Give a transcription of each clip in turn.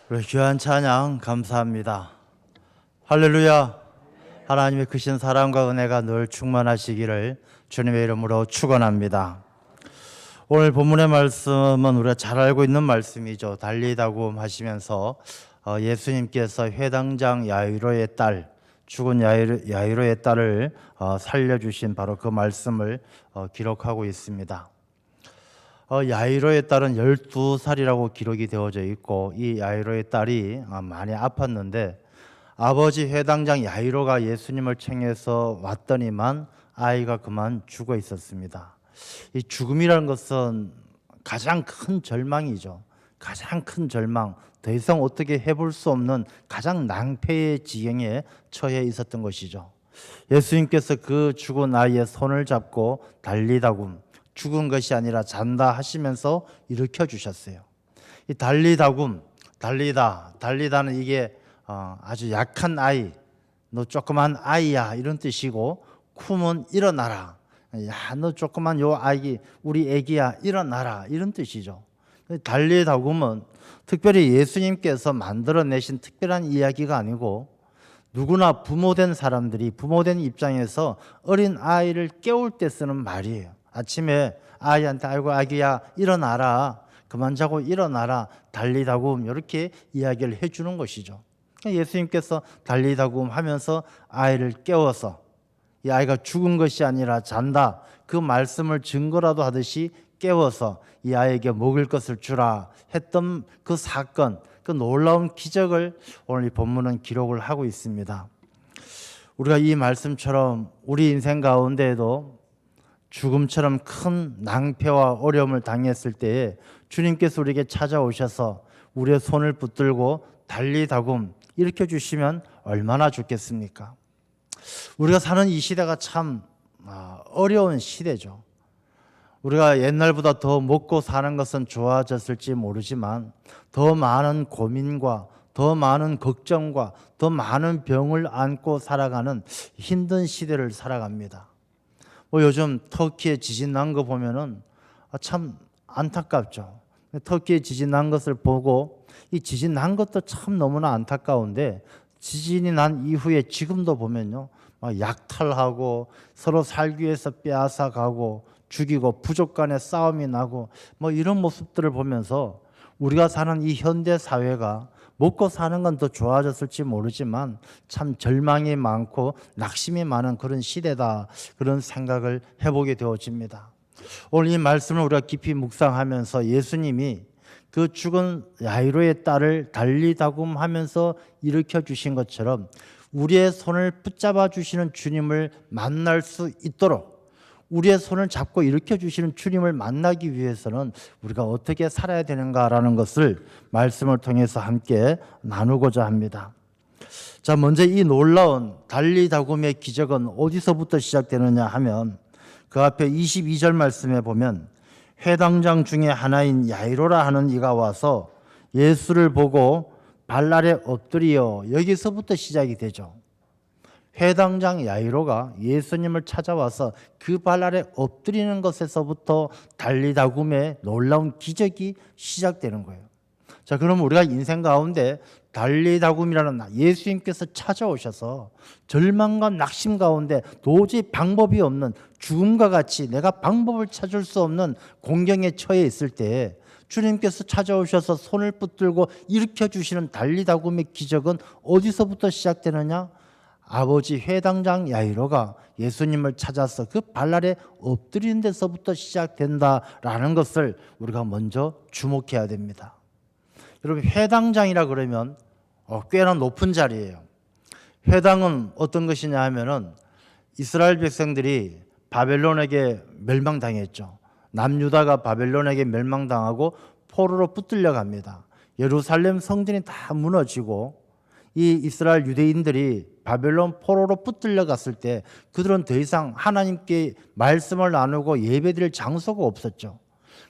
우리 귀한 찬양 감사합니다. 할렐루야. 하나님의 크신 사랑과 은혜가 늘 충만하시기를 주님의 이름으로 축원합니다. 오늘 본문의 말씀은 우리가 잘 알고 있는 말씀이죠. 달리다굼 하시면서 예수님께서 회당장 야이로의 딸, 죽은 야이로의 딸을 살려주신 바로 그 말씀을 기록하고 있습니다. 야이로의 딸은 12살이라고 기록이 되어져 있고, 이 야이로의 딸이 많이 아팠는데 아버지 회당장 야이로가 예수님을 챙겨서 왔더니만 아이가 그만 죽어 있었습니다. 이 죽음이라는 것은 가장 큰 절망이죠. 가장 큰 절망, 더 이상 어떻게 해볼 수 없는 가장 낭패의 지경에 처해 있었던 것이죠. 예수님께서 그 죽은 아이의 손을 잡고 달리다굼, 죽은 것이 아니라 잔다 하시면서 일으켜 주셨어요. 이 달리다굼, 달리다는 이게 아주 약한 아이, 너 조그만 아이야 이런 뜻이고, 쿰은 일어나라, 야 너 조그만 요 아기, 우리 애기야 일어나라 이런 뜻이죠. 달리다굼은 특별히 예수님께서 만들어내신 특별한 이야기가 아니고, 누구나 부모된 사람들이 부모된 입장에서 어린 아이를 깨울 때 쓰는 말이에요. 아침에 아이한테 아이고 아기야 일어나라, 그만 자고 일어나라, 달리다굼 이렇게 이야기를 해주는 것이죠. 예수님께서 달리다굼 하면서 아이를 깨워서 이 아이가 죽은 것이 아니라 잔다, 그 말씀을 증거라도 하듯이 깨워서 이 아이에게 먹을 것을 주라 했던 그 사건, 그 놀라운 기적을 오늘 이 본문은 기록을 하고 있습니다. 우리가 이 말씀처럼 우리 인생 가운데에도 죽음처럼 큰 낭패와 어려움을 당했을 때에 주님께서 우리에게 찾아오셔서 우리의 손을 붙들고 달리다굼 일으켜 주시면 얼마나 좋겠습니까? 우리가 사는 이 시대가 참 어려운 시대죠. 우리가 옛날보다 더 먹고 사는 것은 좋아졌을지 모르지만 더 많은 고민과 더 많은 걱정과 더 많은 병을 안고 살아가는 힘든 시대를 살아갑니다. 요즘 터키에 지진 난 거 보면은 참 안타깝죠. 터키에 지진 난 것을 보고 이 지진 난 것도 참 너무나 안타까운데, 지진이 난 이후에 지금도 보면요, 막 약탈하고 서로 살기 위해서 빼앗아 가고 죽이고 부족 간의 싸움이 나고 이런 모습들을 보면서 우리가 사는 이 현대 사회가 먹고 사는 건 더 좋아졌을지 모르지만 참 절망이 많고 낙심이 많은 그런 시대다, 그런 생각을 해보게 되어집니다. 오늘 이 말씀을 우리가 깊이 묵상하면서 예수님이 그 죽은 야이로의 딸을 달리다굼 하면서 일으켜 주신 것처럼 우리의 손을 붙잡아 주시는 주님을 만날 수 있도록, 우리의 손을 잡고 일으켜 주시는 주님을 만나기 위해서는 우리가 어떻게 살아야 되는가라는 것을 말씀을 통해서 함께 나누고자 합니다. 자, 먼저 이 놀라운 달리다굼의 기적은 어디서부터 시작되느냐 하면 그 앞에 22절 말씀에 보면 회당장 중에 하나인 야이로라 하는 이가 와서 예수를 보고 발 아래 엎드리어, 여기서부터 시작이 되죠. 회당장 야이로가 예수님을 찾아와서 그 발 아래 엎드리는 것에서부터 달리다굼의 놀라운 기적이 시작되는 거예요. 자, 그럼 우리가 인생 가운데 달리다굼이라는 예수님께서 찾아오셔서 절망과 낙심 가운데 도저히 방법이 없는, 죽음과 같이 내가 방법을 찾을 수 없는 공경에 처해 있을 때 주님께서 찾아오셔서 손을 붙들고 일으켜 주시는 달리다굼의 기적은 어디서부터 시작되느냐? 아버지 회당장 야이로가 예수님을 찾아서 그 발 아래 엎드리는 데서부터 시작된다라는 것을 우리가 먼저 주목해야 됩니다. 여러분, 회당장이라 그러면 꽤나 높은 자리예요. 회당은 어떤 것이냐 하면은 이스라엘 백성들이 바벨론에게 멸망당했죠. 남유다가 바벨론에게 멸망당하고 포로로 붙들려 갑니다. 예루살렘 성전이 다 무너지고 이 이스라엘 유대인들이 바벨론 포로로 붙들려 갔을 때 그들은 더 이상 하나님께 말씀을 나누고 예배드릴 장소가 없었죠.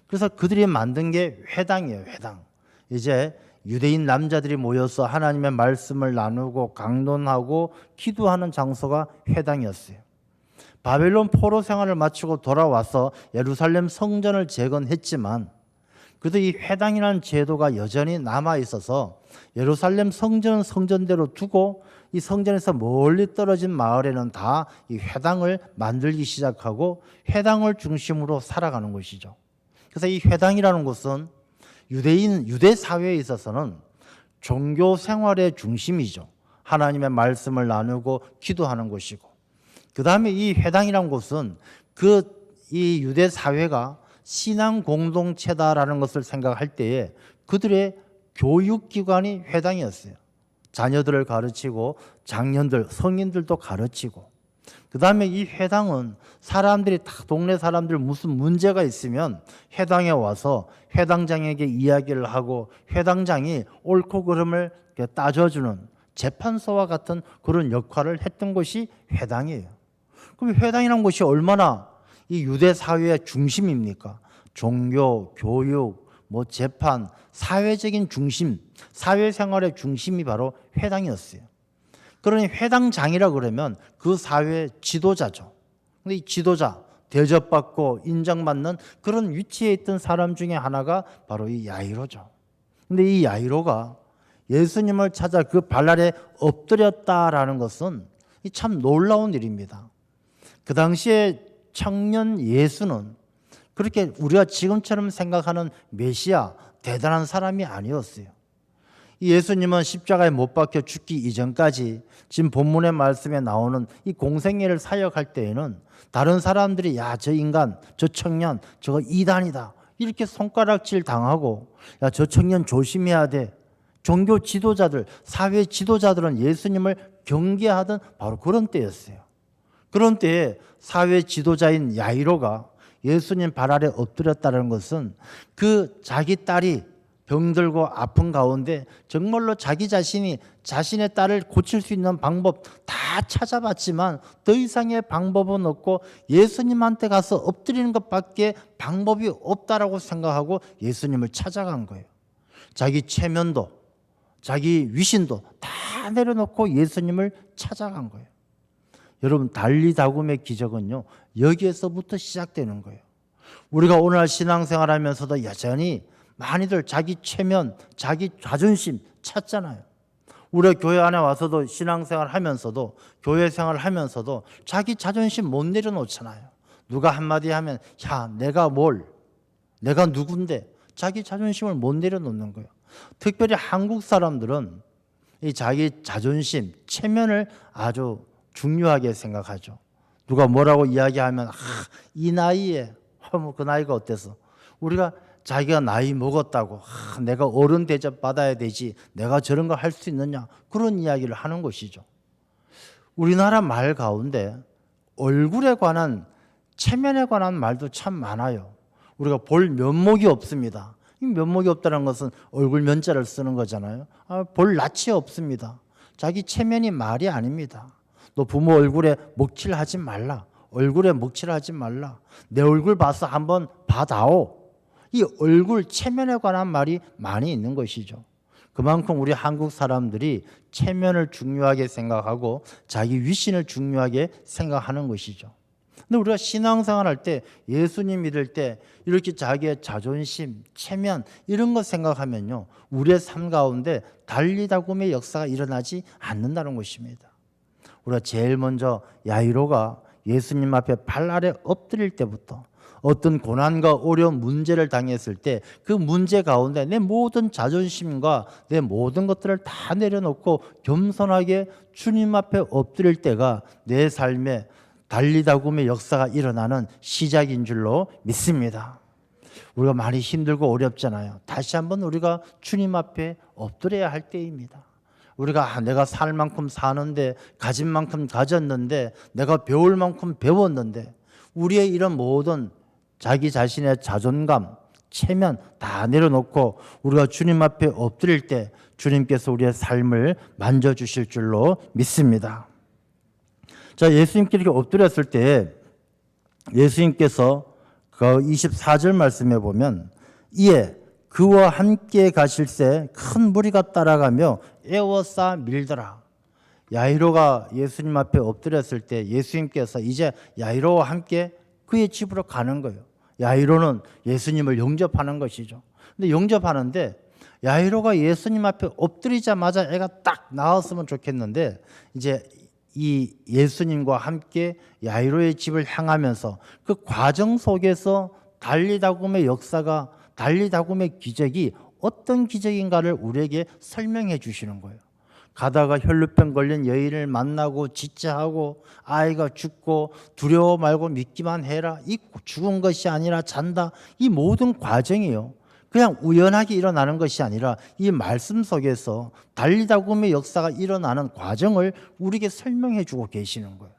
그래서 그들이 만든 게 회당이에요. 회당. 이제 유대인 남자들이 모여서 하나님의 말씀을 나누고 강론하고 기도하는 장소가 회당이었어요. 바벨론 포로 생활을 마치고 돌아와서 예루살렘 성전을 재건했지만 그래도 이 회당이라는 제도가 여전히 남아 있어서 예루살렘 성전은 성전대로 두고 이 성전에서 멀리 떨어진 마을에는 다 이 회당을 만들기 시작하고 회당을 중심으로 살아가는 것이죠. 그래서 이 회당이라는 곳은 유대 사회에 있어서는 종교 생활의 중심이죠. 하나님의 말씀을 나누고 기도하는 곳이고, 그 다음에 이 회당이라는 곳은 이 유대 사회가 신앙 공동체다라는 것을 생각할 때에 그들의 교육기관이 회당이었어요. 자녀들을 가르치고 장년들, 성인들도 가르치고, 그 다음에 이 회당은 사람들이 다 동네 사람들 무슨 문제가 있으면 회당에 와서 회당장에게 이야기를 하고 회당장이 옳고 그름을 따져주는 재판소와 같은 그런 역할을 했던 곳이 회당이에요. 그럼 회당이라는 곳이 얼마나 이 유대 사회의 중심입니까? 종교, 교육, 재판, 사회적인 중심, 사회생활의 중심이 바로 회당이었어요. 그러니 회당장이라 그러면 그 사회의 지도자죠. 근데 이 지도자, 대접받고 인정받는 그런 위치에 있던 사람 중에 하나가 바로 이 야이로죠. 근데 이 야이로가 예수님을 찾아 그 발 아래 엎드렸다라는 것은 참 놀라운 일입니다. 그 당시에 청년 예수는 그렇게 우리가 지금처럼 생각하는 메시아, 대단한 사람이 아니었어요. 이 예수님은 십자가에 못 박혀 죽기 이전까지 지금 본문의 말씀에 나오는 이 공생애를 사역할 때에는 다른 사람들이 야, 저 인간, 저 청년, 저거 이단이다 이렇게 손가락질 당하고 야, 저 청년 조심해야 돼. 종교 지도자들, 사회 지도자들은 예수님을 경계하던 바로 그런 때였어요. 그런 때에 사회 지도자인 야이로가 예수님 발 아래 엎드렸다는 것은 그 자기 딸이 병들고 아픈 가운데 정말로 자기 자신이 자신의 딸을 고칠 수 있는 방법 다 찾아봤지만 더 이상의 방법은 없고 예수님한테 가서 엎드리는 것밖에 방법이 없다라고 생각하고 예수님을 찾아간 거예요. 자기 체면도 자기 위신도 다 내려놓고 예수님을 찾아간 거예요. 여러분, 달리다굼의 기적은요, 여기에서부터 시작되는 거예요. 우리가 오늘 신앙생활 하면서도 여전히 많이들 자기 체면, 자기 자존심 찾잖아요. 우리가 교회 안에 와서도 신앙생활 하면서도 교회 생활 하면서도 자기 자존심 못 내려놓잖아요. 누가 한마디 하면 야, 내가 누군데, 자기 자존심을 못 내려놓는 거예요. 특별히 한국 사람들은 이 자기 자존심, 체면을 아주 중요하게 생각하죠. 누가 뭐라고 이야기하면 이 나이에 그 나이가 어때서, 우리가 자기가 나이 먹었다고 내가 어른 대접 받아야 되지, 내가 저런 거 할 수 있느냐, 그런 이야기를 하는 것이죠. 우리나라 말 가운데 얼굴에 관한, 체면에 관한 말도 참 많아요. 우리가 볼 면목이 없습니다. 이 면목이 없다는 것은 얼굴 면자를 쓰는 거잖아요. 볼 낯이 없습니다. 자기 체면이 말이 아닙니다. 너 부모 얼굴에 먹칠하지 말라. 얼굴에 먹칠하지 말라. 내 얼굴 봐서 한번 봐다오. 이 얼굴 체면에 관한 말이 많이 있는 것이죠. 그만큼 우리 한국 사람들이 체면을 중요하게 생각하고 자기 위신을 중요하게 생각하는 것이죠. 근데 우리가 신앙생활 할 때, 예수님 믿을 때 이렇게 자기의 자존심, 체면 이런 거 생각하면요, 우리의 삶 가운데 달리다굼의 역사가 일어나지 않는다는 것입니다. 우리가 제일 먼저 야이로가 예수님 앞에 발 아래 엎드릴 때부터 어떤 고난과 어려운 문제를 당했을 때 그 문제 가운데 내 모든 자존심과 내 모든 것들을 다 내려놓고 겸손하게 주님 앞에 엎드릴 때가 내 삶에 달리다굼의 역사가 일어나는 시작인 줄로 믿습니다. 우리가 많이 힘들고 어렵잖아요. 다시 한번 우리가 주님 앞에 엎드려야 할 때입니다. 우리가 내가 살 만큼 사는데, 가진 만큼 가졌는데, 내가 배울 만큼 배웠는데, 우리의 이런 모든 자기 자신의 자존감, 체면 다 내려놓고 우리가 주님 앞에 엎드릴 때 주님께서 우리의 삶을 만져주실 줄로 믿습니다. 자, 예수님께 이렇게 엎드렸을 때 예수님께서 그 24절 말씀에 보면 이에 그와 함께 가실새 큰 무리가 따라가며 에워싸 밀더라. 야이로가 예수님 앞에 엎드렸을 때 예수님께서 이제 야이로와 함께 그의 집으로 가는 거예요. 야이로는 예수님을 영접하는 것이죠. 근데 영접하는데 야이로가 예수님 앞에 엎드리자마자 애가 딱 나왔으면 좋겠는데 이제 이 예수님과 함께 야이로의 집을 향하면서 그 과정 속에서 달리다굼의 역사가, 달리다굼의 기적이 어떤 기적인가를 우리에게 설명해 주시는 거예요. 가다가 혈루병 걸린 여인을 만나고 지체하고 아이가 죽고 두려워 말고 믿기만 해라. 이 죽은 것이 아니라 잔다. 이 모든 과정이요, 그냥 우연하게 일어나는 것이 아니라 이 말씀 속에서 달리다굼의 역사가 일어나는 과정을 우리에게 설명해 주고 계시는 거예요.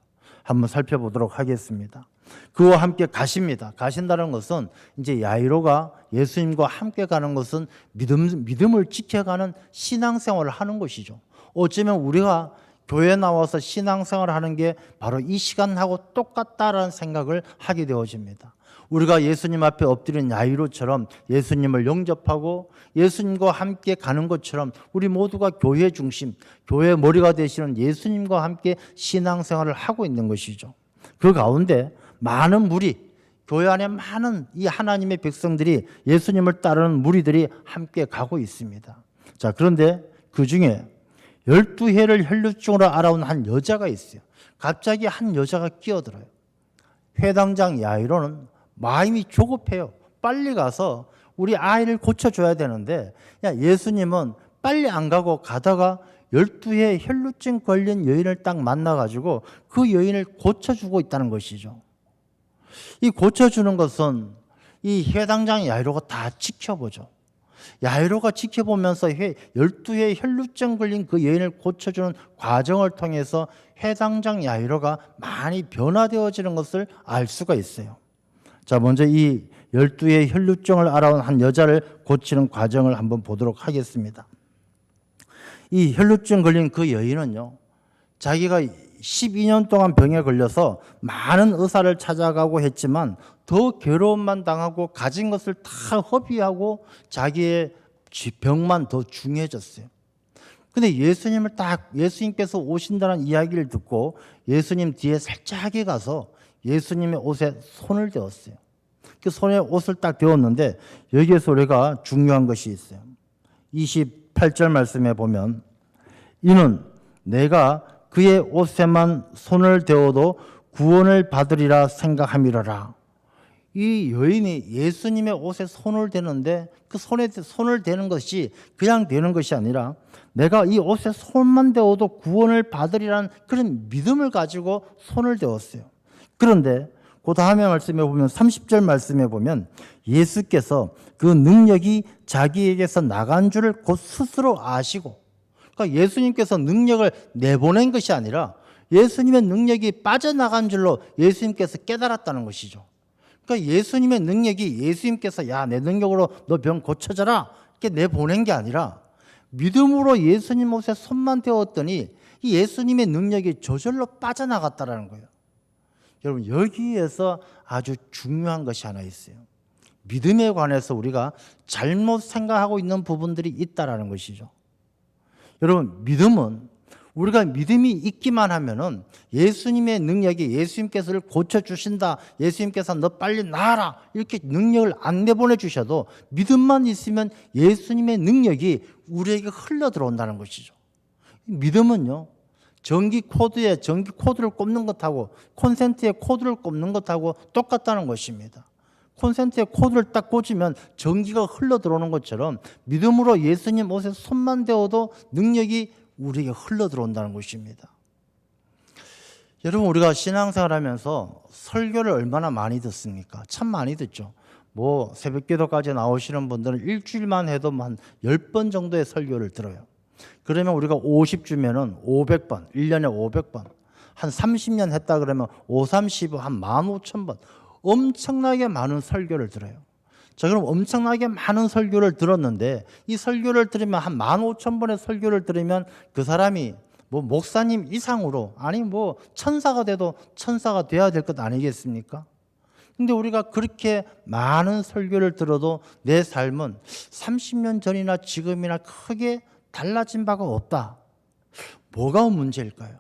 한번 살펴보도록 하겠습니다. 그와 함께 가십니다. 가신다는 것은 이제 야이로가 예수님과 함께 가는 것은 믿음을 지켜가는 신앙생활을 하는 것이죠. 어쩌면 우리가 교회에 나와서 신앙생활을 하는 게 바로 이 시간하고 똑같다라는 생각을 하게 되어집니다. 우리가 예수님 앞에 엎드린 야이로처럼 예수님을 영접하고 예수님과 함께 가는 것처럼 우리 모두가 교회 중심, 교회의 머리가 되시는 예수님과 함께 신앙생활을 하고 있는 것이죠. 그 가운데 많은 무리, 교회 안에 많은 이 하나님의 백성들이, 예수님을 따르는 무리들이 함께 가고 있습니다. 자, 그런데 그 중에 12해를 혈루증으로 앓아온 한 여자가 있어요. 갑자기 한 여자가 끼어들어요. 회당장 야이로는 마음이 조급해요. 빨리 가서 우리 아이를 고쳐줘야 되는데, 야, 예수님은 빨리 안 가고 가다가 12해 혈루증 걸린 여인을 딱 만나가지고 그 여인을 고쳐주고 있다는 것이죠. 이 고쳐주는 것은 이 회당장 야이로가 다 지켜보죠. 야이로가 지켜보면서 12해 혈루증 걸린 그 여인을 고쳐주는 과정을 통해서 회당장 야이로가 많이 변화되어지는 것을 알 수가 있어요. 자, 먼저 이 12해 혈루증을 앓아온 한 여자를 고치는 과정을 한번 보도록 하겠습니다. 이 혈루증 걸린 그 여인은요, 자기가 12년 동안 병에 걸려서 많은 의사를 찾아가고 했지만 더 괴로움만 당하고 가진 것을 다 허비하고 자기의 병만 더 중해졌어요. 근데 예수님께서 오신다는 이야기를 듣고 예수님 뒤에 살짝에 가서 예수님의 옷에 손을 대었어요. 그 손에 옷을 딱 대었는데 여기에서 우리가 중요한 것이 있어요. 28절 말씀에 보면 이는 내가 그의 옷에만 손을 대어도 구원을 받으리라 생각함이로라. 이 여인이 예수님의 옷에 손을 대는데 그 손에 손을 대는 것이 그냥 대는 것이 아니라 내가 이 옷에 손만 대어도 구원을 받으리라는 그런 믿음을 가지고 손을 대었어요. 그런데 그 다음에 말씀에 보면 30절 말씀에 보면 예수께서 그 능력이 자기에게서 나간 줄을 곧 스스로 아시고, 그러니까 예수님께서 능력을 내보낸 것이 아니라 예수님의 능력이 빠져나간 줄로 예수님께서 깨달았다는 것이죠. 그러니까 예수님의 능력이 예수님께서 야, 내 능력으로 너 병 고쳐져라 이렇게 내보낸 게 아니라 믿음으로 예수님 옷에 손만 대었더니 이 예수님의 능력이 저절로 빠져나갔다는 거예요. 여러분, 여기에서 아주 중요한 것이 하나 있어요. 믿음에 관해서 우리가 잘못 생각하고 있는 부분들이 있다라는 것이죠. 여러분, 믿음은 우리가 믿음이 있기만 하면은 예수님의 능력이, 예수님께서를 고쳐주신다, 예수님께서 너 빨리 나아라 이렇게 능력을 안 내보내 주셔도 믿음만 있으면 예수님의 능력이 우리에게 흘러 들어온다는 것이죠. 믿음은요, 전기 코드에 전기 코드를 꼽는 것하고 콘센트에 코드를 꼽는 것하고 똑같다는 것입니다. 콘센트에 코드를 딱 꽂으면 전기가 흘러 들어오는 것처럼 믿음으로 예수님 옷에 손만 대어도 능력이 우리에게 흘러 들어온다는 것입니다. 여러분, 우리가 신앙생활하면서 설교를 얼마나 많이 듣습니까? 참 많이 듣죠. 뭐 새벽기도까지 나오시는 분들은 일주일만 해도 한 10번 정도의 설교를 들어요. 그러면 우리가 50주면은 500번, 1년에 500번, 한 30년 했다 그러면 5, 30, 한 15,000번, 엄청나게 많은 설교를 들어요. 자, 그럼 엄청나게 많은 설교를 들었는데 이 설교를 들으면 한 15,000번의 설교를 들으면 그 사람이 뭐 목사님 이상으로, 아니 뭐 천사가 돼도 천사가 돼야 될 것 아니겠습니까? 근데 우리가 그렇게 많은 설교를 들어도 내 삶은 30년 전이나 지금이나 크게 달라진 바가 없다. 뭐가 문제일까요?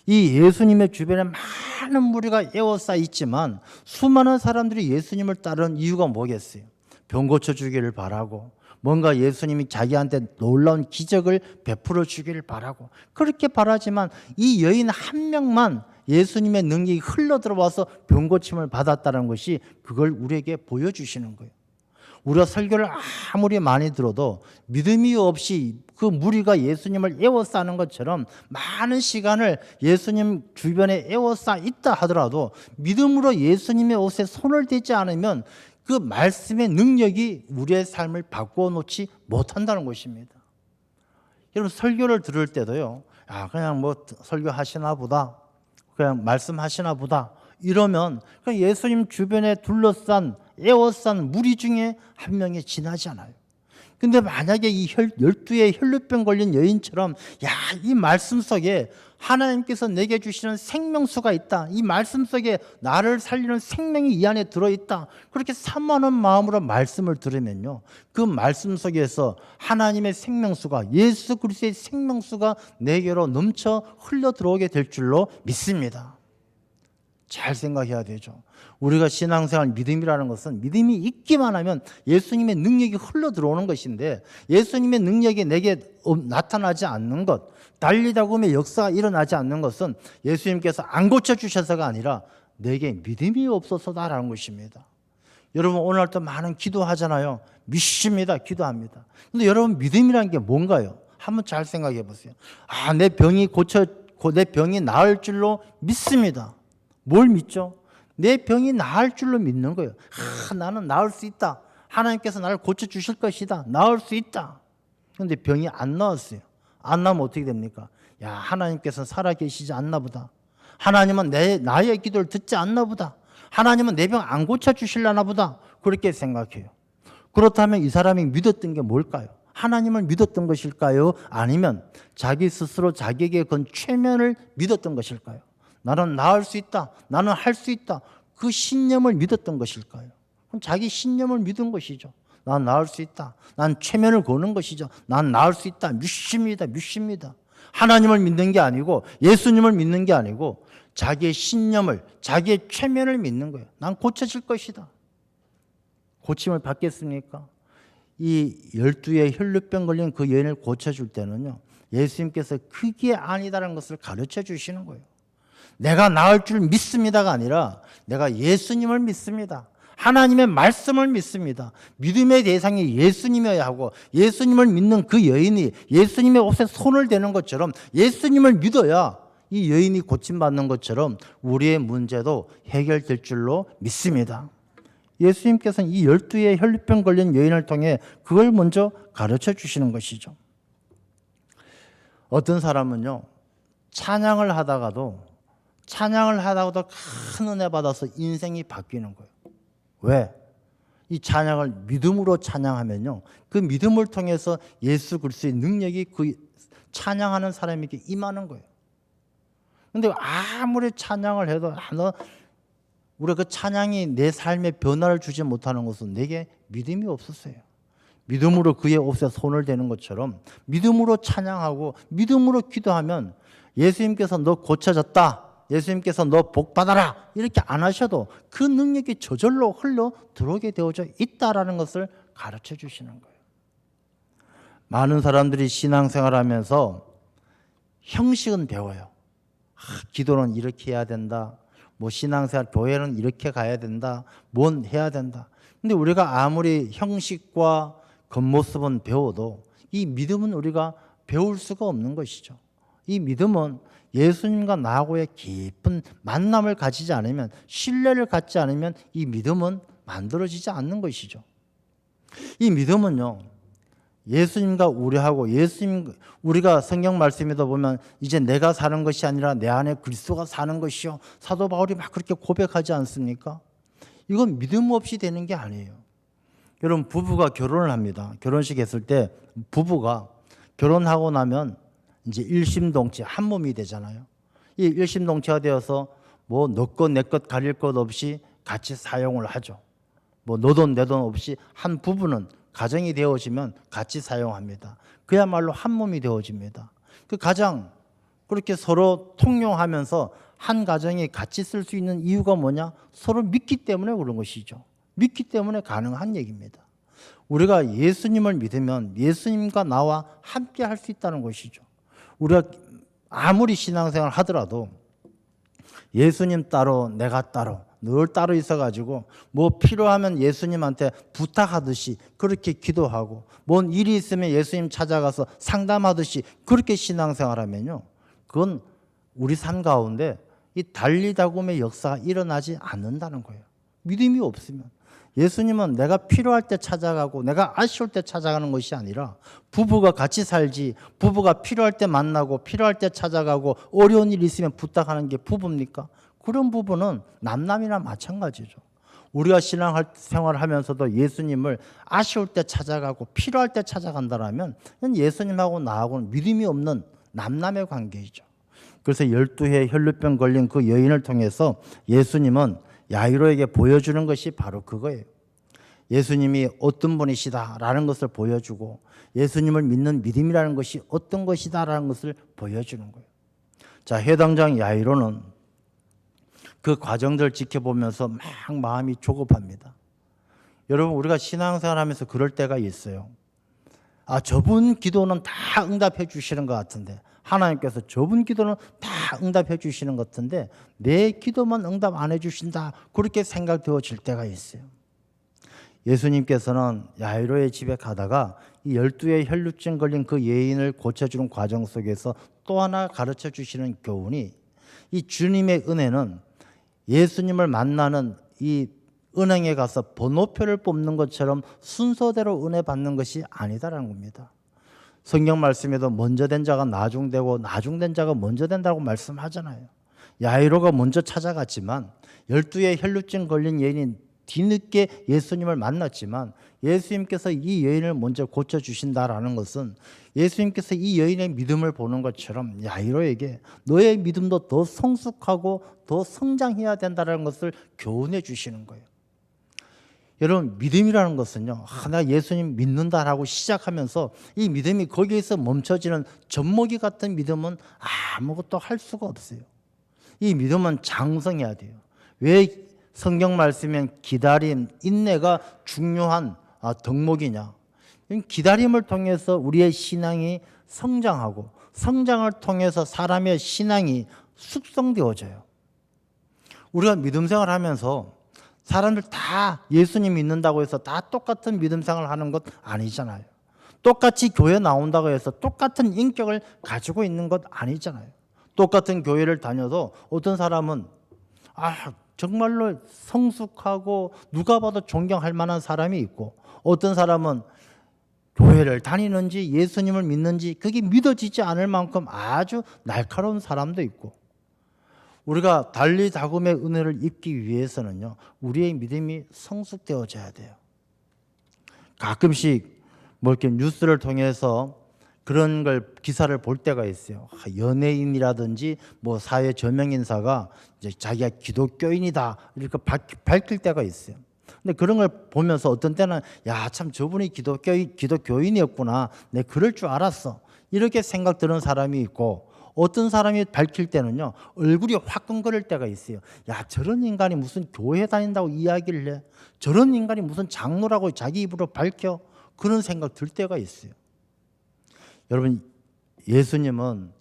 이 예수님의 주변에 많은 무리가 에워싸 있지만 수많은 사람들이 예수님을 따르는 이유가 뭐겠어요? 병 고쳐주기를 바라고 뭔가 예수님이 자기한테 놀라운 기적을 베풀어 주기를 바라고 그렇게 바라지만 이 여인 한 명만 예수님의 능력이 흘러 들어와서 병 고침을 받았다는 것이 그걸 우리에게 보여주시는 거예요. 우리가 설교를 아무리 많이 들어도 믿음이 없이 그 무리가 예수님을 에워싸는 것처럼 많은 시간을 예수님 주변에 에워싸 있다 하더라도 믿음으로 예수님의 옷에 손을 대지 않으면 그 말씀의 능력이 우리의 삶을 바꾸어 놓지 못한다는 것입니다. 여러분 설교를 들을 때도요. 그냥 뭐 설교하시나 보다. 그냥 말씀하시나 보다. 이러면 그냥 예수님 주변에 둘러싼 에워싼 무리 중에 한 명이 지나지 않아요. 근데 만약에 이 12의 혈루병 걸린 여인처럼 이 말씀 속에 하나님께서 내게 주시는 생명수가 있다. 이 말씀 속에 나를 살리는 생명이 이 안에 들어있다. 그렇게 사모하는 마음으로 말씀을 들으면요. 그 말씀 속에서 하나님의 생명수가 예수 그리스도의 생명수가 내게로 넘쳐 흘러 들어오게 될 줄로 믿습니다. 잘 생각해야 되죠. 우리가 신앙생활 믿음이라는 것은 믿음이 있기만 하면 예수님의 능력이 흘러 들어오는 것인데 예수님의 능력이 내게 나타나지 않는 것, 달리다 보면 역사가 일어나지 않는 것은 예수님께서 안 고쳐주셔서가 아니라 내게 믿음이 없어서다라는 것입니다. 여러분 오늘 또 많은 기도하잖아요. 믿습니다. 기도합니다. 근데 여러분 믿음이라는 게 뭔가요? 한번 잘 생각해 보세요. 내 병이 나을 줄로 믿습니다. 뭘 믿죠? 내 병이 나을 줄로 믿는 거예요. 나는 나을 수 있다. 하나님께서 나를 고쳐주실 것이다. 나을 수 있다. 그런데 병이 안 나왔어요. 안 나면 어떻게 됩니까? 하나님께서 살아계시지 않나 보다. 하나님은 나의 기도를 듣지 않나 보다. 하나님은 내 병 안 고쳐주실라나 보다. 그렇게 생각해요. 그렇다면 이 사람이 믿었던 게 뭘까요? 하나님을 믿었던 것일까요? 아니면 자기 스스로 자기에게 건 최면을 믿었던 것일까요? 나는 나을 수 있다. 나는 할 수 있다. 그 신념을 믿었던 것일까요? 그럼 자기 신념을 믿은 것이죠. 난 나을 수 있다. 난 최면을 거는 것이죠. 난 나을 수 있다. 믿습니다. 믿습니다. 하나님을 믿는 게 아니고 예수님을 믿는 게 아니고 자기의 신념을, 자기의 최면을 믿는 거예요. 난 고쳐질 것이다. 고침을 받겠습니까? 이 12의 혈루병 걸린 그 여인을 고쳐줄 때는요. 예수님께서 그게 아니다라는 것을 가르쳐 주시는 거예요. 내가 나을 줄 믿습니다가 아니라 내가 예수님을 믿습니다. 하나님의 말씀을 믿습니다. 믿음의 대상이 예수님이어야 하고 예수님을 믿는 그 여인이 예수님의 옷에 손을 대는 것처럼 예수님을 믿어야 이 여인이 고침받는 것처럼 우리의 문제도 해결될 줄로 믿습니다. 예수님께서는 이 12의 혈루병 걸린 여인을 통해 그걸 먼저 가르쳐 주시는 것이죠. 어떤 사람은요. 찬양을 하다가도 큰 은혜 받아서 인생이 바뀌는 거예요. 왜? 이 찬양을 믿음으로 찬양하면요. 그 믿음을 통해서 예수 그리스도의 능력이 그 찬양하는 사람에게 임하는 거예요. 그런데 아무리 찬양을 해도 우리가 그 찬양이 내 삶에 변화를 주지 못하는 것은 내게 믿음이 없었어요. 믿음으로 그의 옷에 손을 대는 것처럼 믿음으로 찬양하고 믿음으로 기도하면 예수님께서 너 고쳐졌다. 예수님께서 너 복 받아라. 이렇게 안 하셔도 그 능력이 저절로 흘러 들어오게 되어져 있다라는 것을 가르쳐 주시는 거예요. 많은 사람들이 신앙생활하면서 형식은 배워요. 기도는 이렇게 해야 된다. 신앙생활 교회는 이렇게 가야 된다. 뭔 해야 된다. 근데 우리가 아무리 형식과 겉모습은 배워도 이 믿음은 우리가 배울 수가 없는 것이죠. 이 믿음은 예수님과 나하고의 깊은 만남을 가지지 않으면, 신뢰를 갖지 않으면 이 믿음은 만들어지지 않는 것이죠. 이 믿음은요, 예수님과 우리하고 우리가 성경 말씀에도 보면 이제 내가 사는 것이 아니라 내 안에 그리스도가 사는 것이요. 사도 바울이 막 그렇게 고백하지 않습니까? 이건 믿음 없이 되는 게 아니에요. 여러분, 부부가 결혼을 합니다. 결혼식 했을 때 부부가 결혼하고 나면 이제 일심동체 한 몸이 되잖아요. 이 일심동체가 되어서 너 것 내 것 가릴 것 없이 같이 사용을 하죠. 너 돈 내 돈 없이 한 부부는 가정이 되어지면 같이 사용합니다. 그야말로 한 몸이 되어집니다. 그 가장 그렇게 서로 통용하면서 한 가정이 같이 쓸 수 있는 이유가 뭐냐? 서로 믿기 때문에 그런 것이죠. 믿기 때문에 가능한 얘기입니다. 우리가 예수님을 믿으면 예수님과 나와 함께 할 수 있다는 것이죠. 우리가 아무리 신앙생활을 하더라도 예수님 따로 내가 따로 늘 따로 있어가지고 뭐 필요하면 예수님한테 부탁하듯이 그렇게 기도하고 뭔 일이 있으면 예수님 찾아가서 상담하듯이 그렇게 신앙생활하면요, 그건 우리 삶 가운데 이 달리다굼의 역사가 일어나지 않는다는 거예요. 믿음이 없으면. 예수님은 내가 필요할 때 찾아가고 내가 아쉬울 때 찾아가는 것이 아니라 부부가 같이 살지, 부부가 필요할 때 만나고 필요할 때 찾아가고 어려운 일이 있으면 부탁하는 게 부부입니까? 그런 부부는 남남이나 마찬가지죠. 우리가 신앙생활을 하면서도 예수님을 아쉬울 때 찾아가고 필요할 때 찾아간다면 예수님하고 나하고는 믿음이 없는 남남의 관계이죠. 그래서 12해 혈루병 걸린 그 여인을 통해서 예수님은 야이로에게 보여주는 것이 바로 그거예요. 예수님이 어떤 분이시다라는 것을 보여주고 예수님을 믿는 믿음이라는 것이 어떤 것이다라는 것을 보여주는 거예요. 자, 해당장 야이로는 그 과정들을 지켜보면서 막 마음이 조급합니다. 여러분, 우리가 신앙생활 하면서 그럴 때가 있어요. 아, 저분 기도는 다 응답해 주시는 것 같은데, 하나님께서 저분 기도는 다 응답해 주시는 것 같은데 내 기도만 응답 안 해 주신다, 그렇게 생각되어질 때가 있어요. 예수님께서는 야이로의 집에 가다가 이 12의 혈루증 걸린 그 여인을 고쳐주는 과정 속에서 또 하나 가르쳐 주시는 교훈이, 이 주님의 은혜는 예수님을 만나는 이 은행에 가서 번호표를 뽑는 것처럼 순서대로 은혜 받는 것이 아니다라는 겁니다. 성경 말씀에도 먼저 된 자가 나중되고 나중된 자가 먼저 된다고 말씀하잖아요. 야이로가 먼저 찾아갔지만 12의 혈루증 걸린 여인이 뒤늦게 예수님을 만났지만 예수님께서 이 여인을 먼저 고쳐주신다라는 것은 예수님께서 이 여인의 믿음을 보는 것처럼 야이로에게 너의 믿음도 더 성숙하고 더 성장해야 된다는 것을 교훈해 주시는 거예요. 여러분, 믿음이라는 것은요, 나 예수님 믿는다라고 시작하면서 이 믿음이 거기에서 멈춰지는 젖먹이 같은 믿음은 아무것도 할 수가 없어요. 이 믿음은 장성해야 돼요. 왜 성경 말씀엔 기다림, 인내가 중요한 덕목이냐? 기다림을 통해서 우리의 신앙이 성장하고 성장을 통해서 사람의 신앙이 숙성되어져요. 우리가 믿음 생활하면서 사람들 다 예수님 믿는다고 해서 다 똑같은 믿음 생활을 하는 것 아니잖아요. 똑같이 교회 나온다고 해서 똑같은 인격을 가지고 있는 것 아니잖아요. 똑같은 교회를 다녀도 어떤 사람은 정말로 성숙하고 누가 봐도 존경할 만한 사람이 있고, 어떤 사람은 교회를 다니는지 예수님을 믿는지 그게 믿어지지 않을 만큼 아주 날카로운 사람도 있고, 우리가 달리다굼의 은혜를 입기 위해서는요, 우리의 믿음이 성숙되어져야 돼요. 가끔씩 뭐 이렇게 뉴스를 통해서 그런 걸 기사를 볼 때가 있어요. 연예인이라든지 뭐 사회 저명 인사가 이제 자기가 기독교인이다 이렇게 밝힐 때가 있어요. 근데 그런 걸 보면서 어떤 때는 참 저분이 기독교인이었구나, 내가 그럴 줄 알았어, 이렇게 생각 드는 사람이 있고, 어떤 사람이 밝힐 때는요, 얼굴이 화끈거릴 때가 있어요. 저런 인간이 무슨 교회 다닌다고 이야기를 해, 저런 인간이 무슨 장로라고 자기 입으로 밝혀, 그런 생각 들 때가 있어요. 여러분, 예수님은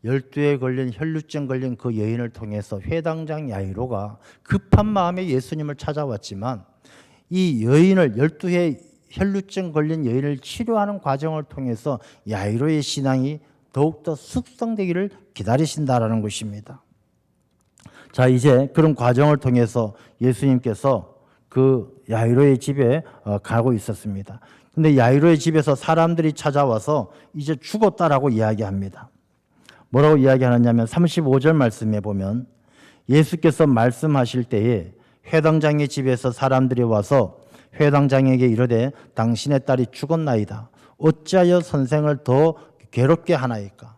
12에 걸린 혈루증 걸린 그 여인을 통해서 회당장 야이로가 급한 마음에 예수님을 찾아왔지만, 이 여인을 12해 혈루증 걸린 여인을 치료하는 과정을 통해서 야이로의 신앙이 더욱더 숙성되기를 기다리신다라는 것입니다. 자, 이제 그런 과정을 통해서 예수님께서 그 야이로의 집에 가고 있었습니다. 근데 야이로의 집에서 사람들이 찾아와서 이제 죽었다라고 이야기합니다. 뭐라고 이야기하느냐면 35절 말씀에 보면 예수께서 말씀하실 때에 회당장의 집에서 사람들이 와서 회당장에게 이르되 당신의 딸이 죽었나이다. 어찌하여 선생을 더 괴롭게 하나이까?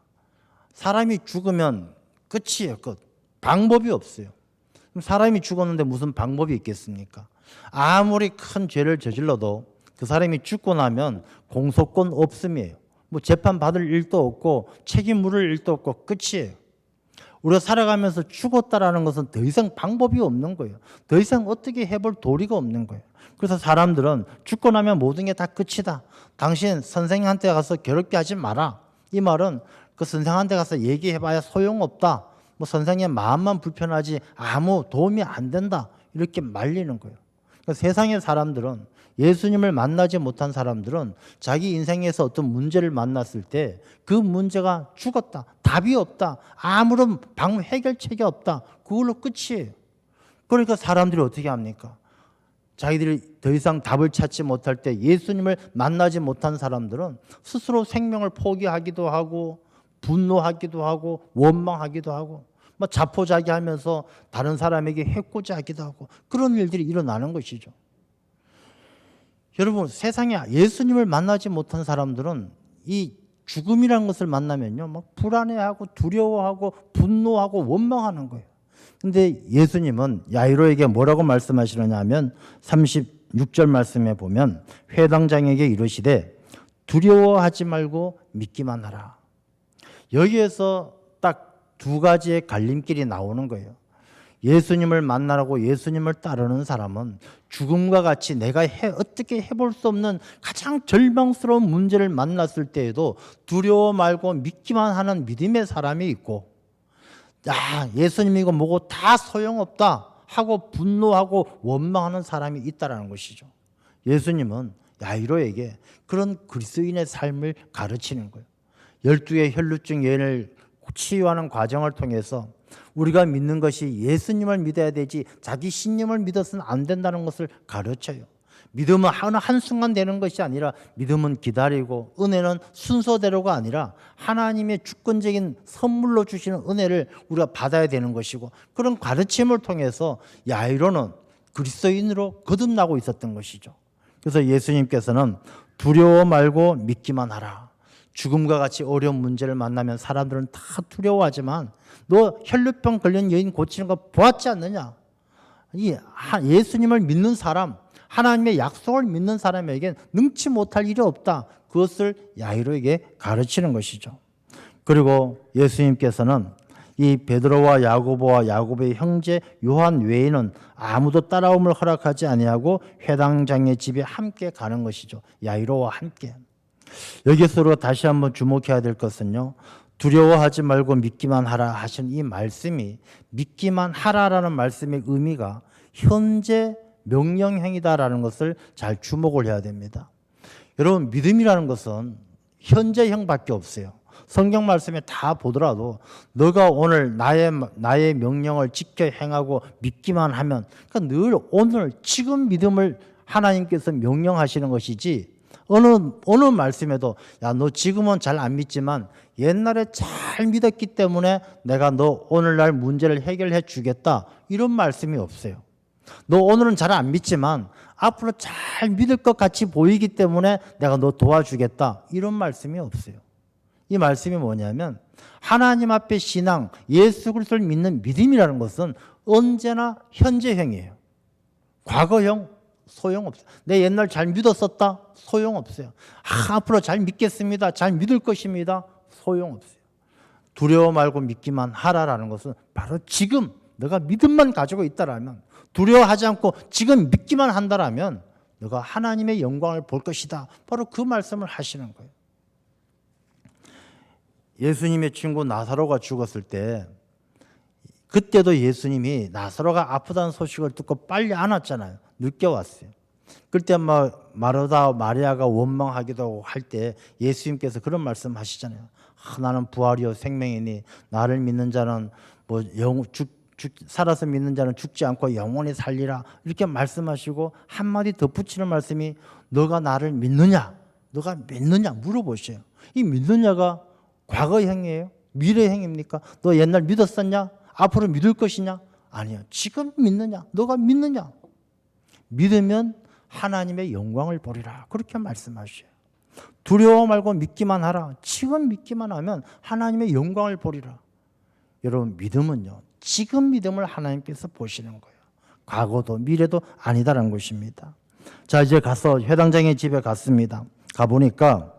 사람이 죽으면 끝이에요, 끝. 방법이 없어요. 사람이 죽었는데 무슨 방법이 있겠습니까? 아무리 큰 죄를 저질러도 그 사람이 죽고 나면 공소권 없음이에요. 뭐 재판 받을 일도 없고 책임 물을 일도 없고 끝이에요. 우리가 살아가면서 죽었다라는 것은 더 이상 방법이 없는 거예요. 더 이상 어떻게 해볼 도리가 없는 거예요. 그래서 사람들은 죽고 나면 모든 게 다 끝이다. 당신 선생님한테 가서 괴롭게 하지 마라. 이 말은 그 선생한테 가서 얘기해봐야 소용없다. 뭐 선생님 마음만 불편하지 아무 도움이 안 된다. 이렇게 말리는 거예요. 그러니까 세상의 사람들은, 예수님을 만나지 못한 사람들은 자기 인생에서 어떤 문제를 만났을 때 그 문제가 죽었다, 답이 없다, 아무런 해결책이 없다, 그걸로 끝이에요. 그러니까 사람들이 어떻게 합니까? 자기들이 더 이상 답을 찾지 못할 때, 예수님을 만나지 못한 사람들은 스스로 생명을 포기하기도 하고 분노하기도 하고 원망하기도 하고 막 자포자기하면서 다른 사람에게 해코지하기도 하고, 그런 일들이 일어나는 것이죠. 여러분, 세상에 예수님을 만나지 못한 사람들은 이 죽음이라는 것을 만나면요, 막 불안해하고 두려워하고 분노하고 원망하는 거예요. 근데 예수님은 야이로에게 뭐라고 말씀하시느냐 하면 36절 말씀에 보면 회당장에게 이르시되 두려워하지 말고 믿기만 하라. 여기에서 딱 두 가지의 갈림길이 나오는 거예요. 예수님을 만나라고 예수님을 따르는 사람은 죽음과 같이 내가 어떻게 해볼 수 없는 가장 절망스러운 문제를 만났을 때에도 두려워 말고 믿기만 하는 믿음의 사람이 있고, 예수님 이거 뭐고 다 소용없다 하고 분노하고 원망하는 사람이 있다는 것이죠. 예수님은 야이로에게 그런 그리스도인의 삶을 가르치는 거예요. 12의 혈루증 여인을 치유하는 과정을 통해서 우리가 믿는 것이 예수님을 믿어야 되지 자기 신념을 믿어서는 안 된다는 것을 가르쳐요. 믿음은 한순간 되는 것이 아니라 믿음은 기다리고, 은혜는 순서대로가 아니라 하나님의 주권적인 선물로 주시는 은혜를 우리가 받아야 되는 것이고, 그런 가르침을 통해서 야이로는 그리스도인으로 거듭나고 있었던 것이죠. 그래서 예수님께서는 두려워 말고 믿기만 하라. 죽음과 같이 어려운 문제를 만나면 사람들은 다 두려워하지만 너 혈루병 걸린 여인 고치는 거 보았지 않느냐? 예수님을 믿는 사람, 하나님의 약속을 믿는 사람에겐 능치 못할 일이 없다. 그것을 야이로에게 가르치는 것이죠. 그리고 예수님께서는 이 베드로와 야고보와 야고보의 형제 요한 외에는 아무도 따라옴을 허락하지 아니하고 회당장의 집에 함께 가는 것이죠. 야이로와 함께. 여기서 우리가 다시 한번 주목해야 될 것은요, 두려워하지 말고 믿기만 하라 하신 이 말씀이, 믿기만 하라라는 말씀의 의미가 현재 명령형이다라는 것을 잘 주목을 해야 됩니다. 여러분, 믿음이라는 것은 현재형밖에 없어요. 성경 말씀에 다 보더라도 너가 오늘 나의 명령을 지켜 행하고 믿기만 하면, 그러니까 늘 오늘 지금 믿음을 하나님께서 명령하시는 것이지, 어느 말씀에도 야, 너 지금은 잘 안 믿지만 옛날에 잘 믿었기 때문에 내가 너 오늘날 문제를 해결해 주겠다, 이런 말씀이 없어요. 너 오늘은 잘 안 믿지만 앞으로 잘 믿을 것 같이 보이기 때문에 내가 너 도와주겠다, 이런 말씀이 없어요. 이 말씀이 뭐냐면, 하나님 앞에 신앙, 예수 그리스도를 믿는 믿음이라는 것은 언제나 현재형이에요. 과거형 소용없어요. 내 옛날 잘 믿었었다? 소용없어요. 앞으로 잘 믿겠습니다, 잘 믿을 것입니다, 소용없어요. 두려워 말고 믿기만 하라라는 것은 바로 지금 너가 믿음만 가지고 있다라면, 두려워하지 않고 지금 믿기만 한다라면 너가 하나님의 영광을 볼 것이다, 바로 그 말씀을 하시는 거예요. 예수님의 친구 나사로가 죽었을 때, 그때도 예수님이 나사로가 아프다는 소식을 듣고 빨리 안았잖아요. 늦게 왔어요. 그때 마르다 마리아가 원망하기도 하고 할 때 예수님께서 그런 말씀 하시잖아요. 나는 부활이요 생명이니 나를 믿는 자는 살아서 믿는 자는 죽지 않고 영원히 살리라, 이렇게 말씀하시고 한마디 덧붙이는 말씀이 너가 나를 믿느냐, 너가 믿느냐 물어보셔요. 이 믿느냐가 과거형이에요? 미래형입니까? 너 옛날 믿었었냐? 앞으로 믿을 것이냐? 아니요. 지금 믿느냐? 너가 믿느냐? 믿으면 하나님의 영광을 보리라, 그렇게 말씀하셔요. 두려워 말고 믿기만 하라. 지금 믿기만 하면 하나님의 영광을 보리라. 여러분, 믿음은요, 지금 믿음을 하나님께서 보시는 거예요. 과거도 미래도 아니다라는 것입니다. 자, 이제 가서 회당장의 집에 갔습니다. 가보니까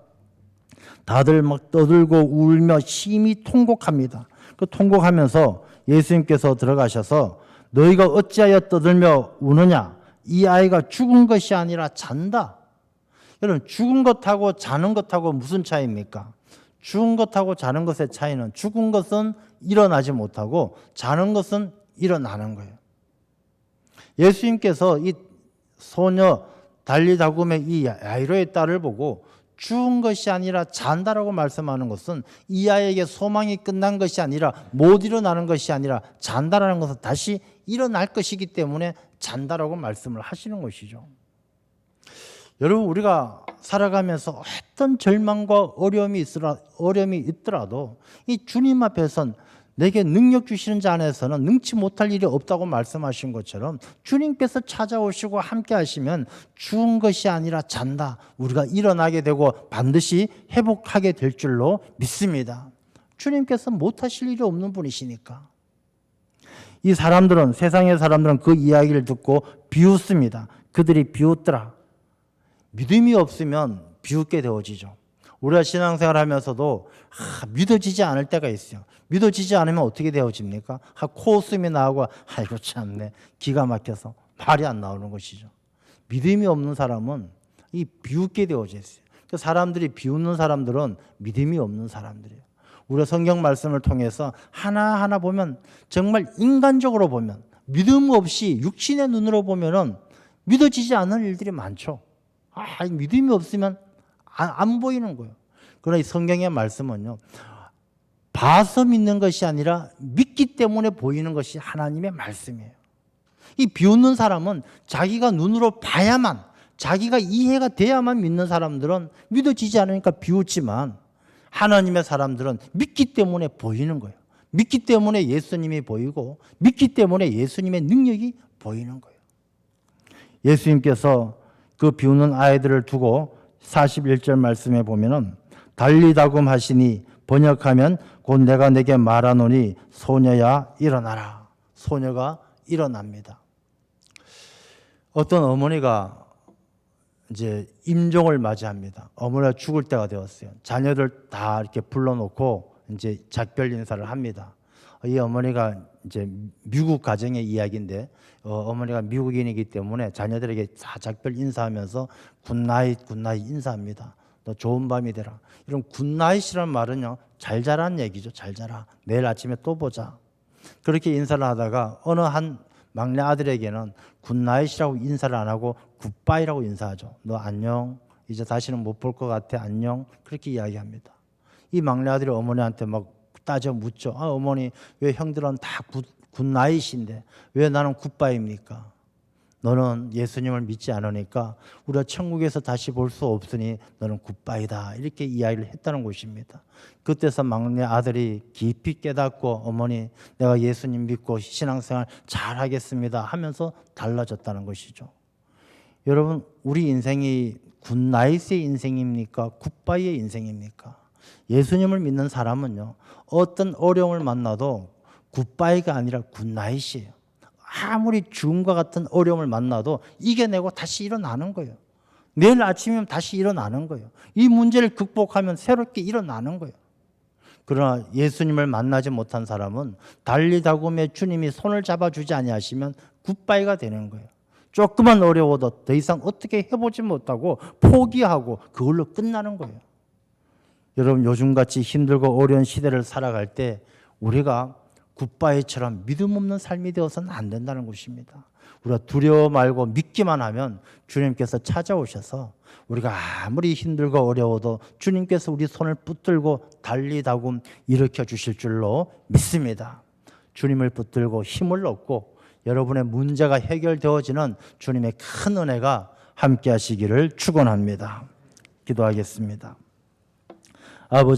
다들 막 떠들고 울며 심히 통곡합니다. 그 통곡하면서 예수님께서 들어가셔서 너희가 어찌하여 떠들며 우느냐? 이 아이가 죽은 것이 아니라 잔다. 여러분, 죽은 것하고 자는 것하고 무슨 차이입니까? 죽은 것하고 자는 것의 차이는 죽은 것은 일어나지 못하고 자는 것은 일어나는 거예요. 예수님께서 이 소녀 달리다굼의 이 야이로의 딸을 보고 죽은 것이 아니라 잔다라고 말씀하는 것은 이 아이에게 소망이 끝난 것이 아니라 못 일어나는 것이 아니라 잔다라는 것은 다시 일어날 것이기 때문에 잔다라고 말씀을 하시는 것이죠. 여러분, 우리가 살아가면서 어떤 절망과 어려움이 있더라도 이 주님 앞에선 내게 능력 주시는 자 안에서는 능치 못할 일이 없다고 말씀하신 것처럼 주님께서 찾아오시고 함께 하시면 죽은 것이 아니라 잔다. 우리가 일어나게 되고 반드시 회복하게 될 줄로 믿습니다. 주님께서 못하실 일이 없는 분이시니까. 이 사람들은, 세상의 사람들은 그 이야기를 듣고 비웃습니다. 그들이 비웃더라. 믿음이 없으면 비웃게 되어지죠. 우리가 신앙생활 하면서도 믿어지지 않을 때가 있어요. 믿어지지 않으면 어떻게 되어집니까? 코웃음이 나오고 아이고 참네, 기가 막혀서 말이 안 나오는 것이죠. 믿음이 없는 사람은 이 비웃게 되어져 있어요. 사람들이 비웃는 사람들은 믿음이 없는 사람들이에요. 우리가 성경 말씀을 통해서 하나하나 보면 정말 인간적으로 보면 믿음 없이 육신의 눈으로 보면은 믿어지지 않는 일들이 많죠. 믿음이 없으면 안 보이는 거예요. 그러나 이 성경의 말씀은요, 봐서 믿는 것이 아니라 믿기 때문에 보이는 것이 하나님의 말씀이에요. 이 비웃는 사람은 자기가 눈으로 봐야만, 자기가 이해가 돼야만 믿는 사람들은 믿어지지 않으니까 비웃지만 하나님의 사람들은 믿기 때문에 보이는 거예요. 믿기 때문에 예수님이 보이고 믿기 때문에 예수님의 능력이 보이는 거예요. 예수님께서 그 비웃는 아이들을 두고 41절 말씀에 보면은 달리다굼 하시니 번역하면 곧 내가 내게 말하노니 소녀야 일어나라. 소녀가 일어납니다. 어떤 어머니가 이제 임종을 맞이합니다. 어머니가 죽을 때가 되었어요. 자녀들 다 이렇게 불러놓고 이제 작별 인사를 합니다. 이 어머니가 이제 미국 가정의 이야기인데 어머니가 미국인이기 때문에 자녀들에게 다 작별 인사하면서 굿나잇 인사합니다. 너 좋은 밤이 되라. 이런 굿나잇이라는 말은요, 잘 자라는 얘기죠. 잘 자라. 내일 아침에 또 보자. 그렇게 인사를 하다가 어느 한 막내 아들에게는 굿나잇이라고 인사를 안 하고 굿바이라고 인사하죠. 너 안녕. 이제 다시는 못 볼 것 같아. 안녕. 그렇게 이야기합니다. 이 막내 아들이 어머니한테 막 따져 묻죠. 어머니, 왜 형들은 다 굿나잇인데 왜 나는 굿바이입니까? 너는 예수님을 믿지 않으니까 우리가 천국에서 다시 볼 수 없으니 너는 굿바이다. 이렇게 이야기를 했다는 것입니다. 그때서 막내 아들이 깊이 깨닫고 어머니, 내가 예수님 믿고 신앙생활 잘하겠습니다 하면서 달라졌다는 것이죠. 여러분, 우리 인생이 굿나잇의 인생입니까? 굿바이의 인생입니까? 예수님을 믿는 사람은요, 어떤 어려움을 만나도 굿바이가 아니라 굿나잇이에요. 아무리 죽음과 같은 어려움을 만나도 이겨내고 다시 일어나는 거예요. 내일 아침이면 다시 일어나는 거예요. 이 문제를 극복하면 새롭게 일어나는 거예요. 그러나 예수님을 만나지 못한 사람은 달리다굼의 주님이 손을 잡아주지 아니하시면 굿바이가 되는 거예요. 조금만 어려워도 더 이상 어떻게 해보지 못하고 포기하고 그걸로 끝나는 거예요. 여러분, 요즘같이 힘들고 어려운 시대를 살아갈 때 우리가 굿바이처럼 믿음 없는 삶이 되어서는 안 된다는 것입니다. 우리가 두려워 말고 믿기만 하면 주님께서 찾아오셔서 우리가 아무리 힘들고 어려워도 주님께서 우리 손을 붙들고 달리다굼 일으켜 주실 줄로 믿습니다. 주님을 붙들고 힘을 얻고 여러분의 문제가 해결되어지는 주님의 큰 은혜가 함께 하시기를 축원합니다. 기도하겠습니다. 아버지